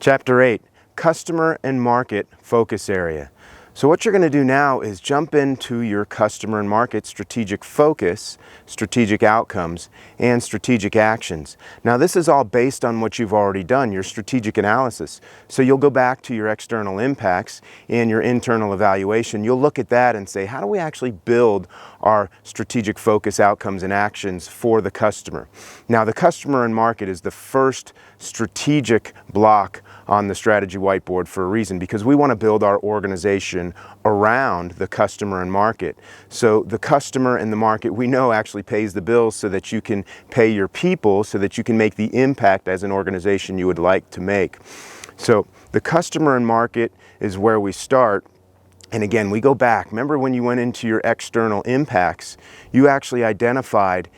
Chapter 8, Customer and Market Focus Area. So what you're going to do now is jump into your customer and market strategic focus, strategic outcomes, and strategic actions. Now this is all based on what you've already done, your strategic analysis. So you'll go back to your external impacts and your internal evaluation. You'll look at that and say, how do we actually build our strategic focus, outcomes, and actions for the customer? Now the customer and market is the first strategic block on the strategy whiteboard for a reason, because we want to build our organization around the customer and market. So the customer and the market, we know, actually pays the bills so that you can pay your people, so that you can make the impact as an organization you would like to make. So the customer and market is where we start. And again, we go back. Remember when you went into your external impacts, you actually identified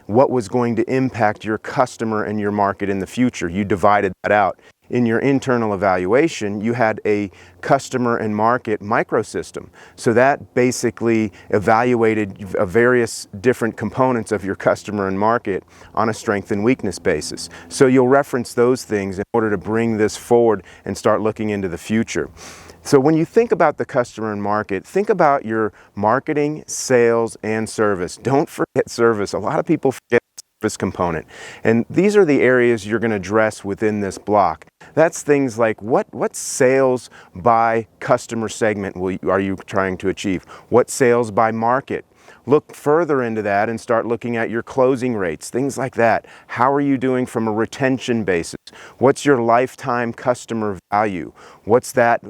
what was going to impact your customer and your market in the future. You divided that out. In your internal evaluation, you had a customer and market microsystem. So that basically evaluated various different components of your customer and market on a strength and weakness basis. So you'll reference those things in order to bring this forward and start looking into the future. So when you think about the customer and market, think about your marketing, sales, and service. Don't forget service. A lot of people forget the service component. And these are the areas you're going to address within this block. That's things like what sales by customer segment are you trying to achieve? What sales by market? Look further into that and start looking at your closing rates, things like that. How are you doing from a retention basis? What's your lifetime customer value? What's that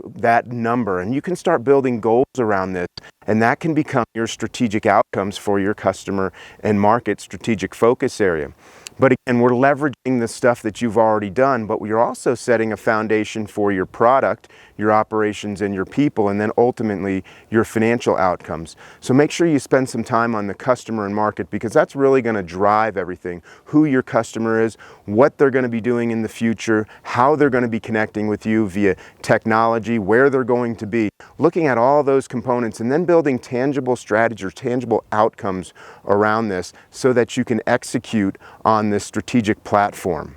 number? And you can start building goals around this, and that can become your strategic outcomes for your customer and market strategic focus area. But again, we're leveraging the stuff that you've already done, but we're also setting a foundation for your product, your operations, and your people, and then ultimately your financial outcomes. So make sure you spend some time on the customer and market, because that's really going to drive everything. Who your customer is, what they're going to be doing in the future, how they're going to be connecting with you via technology, where they're going to be. Looking at all those components and then building tangible strategies or tangible outcomes around this so that you can execute on this strategic platform.